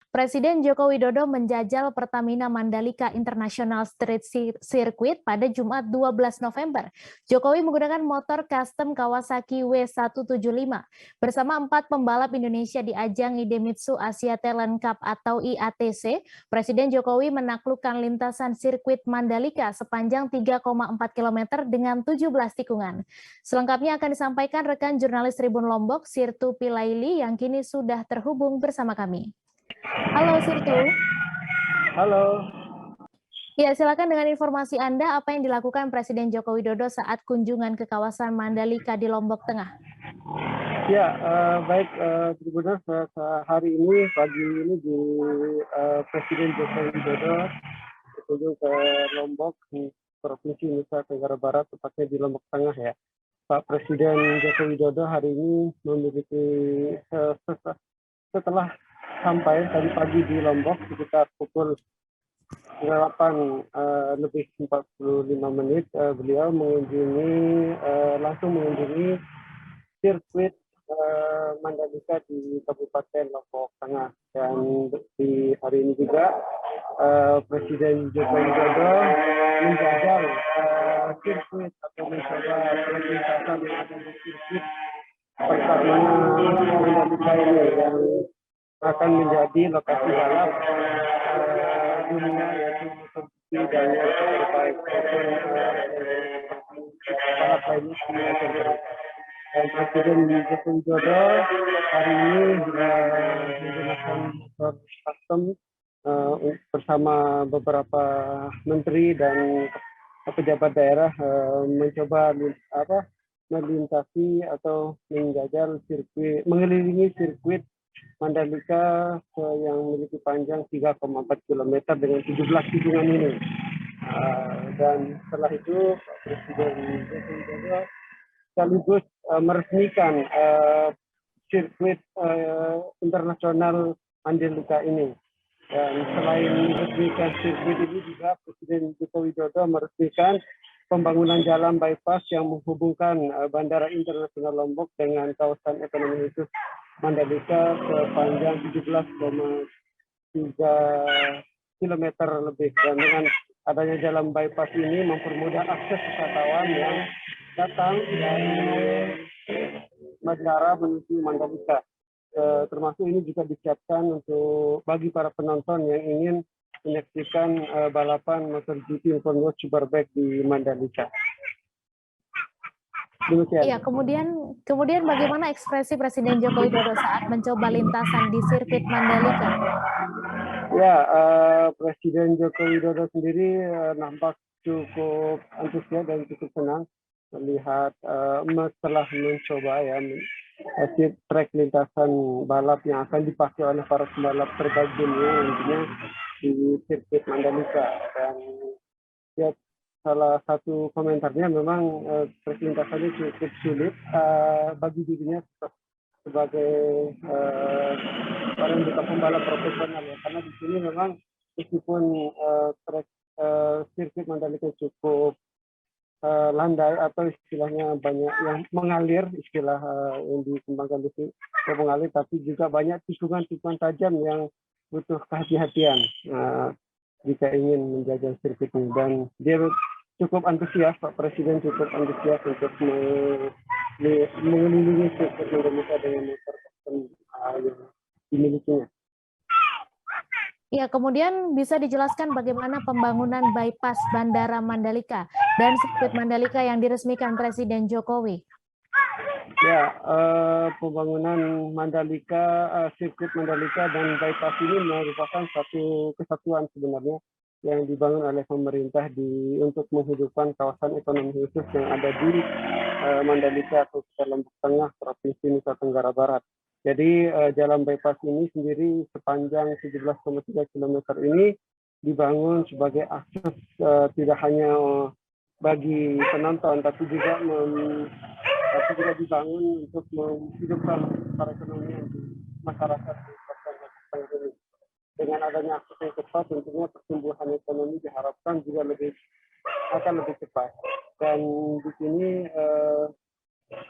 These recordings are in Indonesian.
Presiden Joko Widodo menjajal Pertamina Mandalika International Street Circuit pada Jumat 12 November. Jokowi menggunakan motor custom Kawasaki W175 bersama 4 pembalap Indonesia di ajang Idemitsu Asia Talent Cup atau IATC. Presiden Jokowi menaklukkan lintasan sirkuit Mandalika sepanjang 3,4 km dengan 17 tikungan. Selengkapnya akan disampaikan rekan jurnalis Tribun Lombok, Sirtu Pilaili, yang kini sudah terhubung bersama kami. Halo Sirtu. Halo. Ya, silakan dengan informasi Anda, apa yang dilakukan Presiden Joko Widodo saat kunjungan ke kawasan Mandalika di Lombok Tengah? Ya, baik Tribuners, hari ini pagi ini di Presiden Joko Widodo berkunjung ke Lombok di Provinsi Nusa Tenggara Barat, tepatnya di Lombok Tengah ya. Pak Presiden Joko Widodo hari ini memiliki setelah sampai tadi pagi di Lombok sekitar pukul 8 lebih 45 menit, beliau langsung mengunjungi sirkuit Mandalika di Kabupaten Lombok Tengah. Dan di hari ini juga Presiden Joko Widodo menjajal sirkuit atau mencoba perlintasan yang ada di sirkuit Pertamina Mandalika ini yang akan menjadi lokasi balap dunia, yaitu MotoGP dan Superbike balap lainnya semua terbaik. Dan Presiden Joko Widodo hari ini menggunakan motor custom bersama beberapa menteri dan pejabat daerah mencoba melintasi atau menjajal sirkuit, mengelilingi sirkuit Mandalika yang memiliki panjang 3,4 km dengan 17 tikungan ini. Dan setelah itu Presiden Joko Widodo sekaligus meresmikan sirkuit internasional Mandalika ini. Dan selain meresmikan sirkuit ini juga Presiden Joko Widodo meresmikan pembangunan jalan bypass yang menghubungkan Bandara Internasional Lombok dengan kawasan ekonomi khusus Mandalika sepanjang 17,3 km lebih. Dan dengan adanya jalan bypass ini mempermudah akses wisatawan yang datang dari bandara menuju Mandalika. Termasuk ini juga disiapkan untuk bagi para penonton yang ingin menyaksikan balapan MotoGP Open Road Superbike di Mandalika. Demikian. Iya, kemudian bagaimana ekspresi Presiden Joko Widodo saat mencoba lintasan di sirkuit Mandalika? Ya, Presiden Joko Widodo sendiri nampak cukup antusias dan cukup senang melihat setelah mencoba trek lintasan balap yang akan dipakai oleh para pembalap terbaik dunia intinya di sirkuit Mandalika. Dan ya, salah satu komentarnya memang trek lintasannya cukup sulit bagi dirinya sebagai orang bukan pembalap profesional ya, karena di sini memang meskipun trek sirkuit Mandalika cukup landai atau istilahnya banyak yang mengalir, istilah yang dikembangkan di sini mengalir, tapi juga banyak tikungan-tikungan tajam yang butuh kehati-hatian jika ingin menjajal sirkuit ini. Dan dia cukup antusias, Pak Presiden cukup antusias untuk mengelilingi sirkuit Mandalika dengan motor yang dimilikinya. Ya, kemudian bisa dijelaskan bagaimana pembangunan bypass Bandara Mandalika dan sirkuit Mandalika yang diresmikan Presiden Jokowi? Ya, pembangunan Mandalika, sirkuit Mandalika dan bypass ini merupakan satu kesatuan sebenarnya yang dibangun oleh pemerintah untuk menghidupkan kawasan ekonomi khusus yang ada di Mandalika atau Lombok Tengah, Provinsi Nusa Tenggara Barat. Jadi jalan bypass ini sendiri sepanjang 17,3 km ini dibangun sebagai akses tidak hanya bagi penonton, tapi juga dibangun untuk menghidupkan perekonomian di masyarakat di Kota Lombok Tengah ini. Dengan adanya akses yang cepat, tentunya pertumbuhan ekonomi diharapkan juga akan lebih cepat. Dan di sini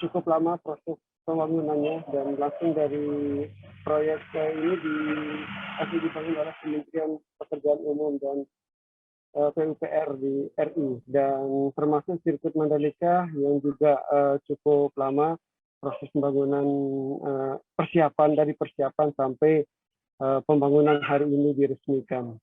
cukup lama proses pembangunannya, dan langsung dari proyek ini masih dibangun oleh Kementerian Pekerjaan Umum dan PUPR di RI, dan termasuk sirkuit Mandalika yang juga cukup lama proses pembangunan, dari persiapan sampai pembangunan hari ini diresmikan.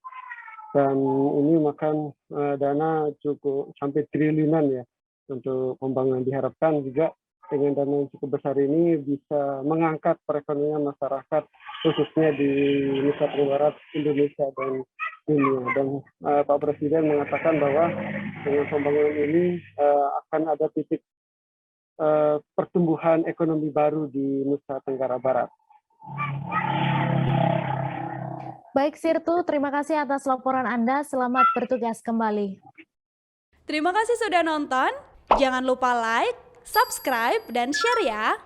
Dan ini makan dana cukup sampai triliunan ya untuk pembangunan. Diharapkan juga dengan dana yang cukup besar ini bisa mengangkat perekonomian masyarakat khususnya di Nusa Tenggara Barat, Indonesia dan dunia. Dan Pak Presiden mengatakan bahwa dengan pembangunan ini akan ada titik pertumbuhan ekonomi baru di Nusa Tenggara Barat. Baik Sirtu, terima kasih atas laporan Anda. Selamat bertugas kembali. Terima kasih sudah nonton. Jangan lupa like, subscribe, dan share ya.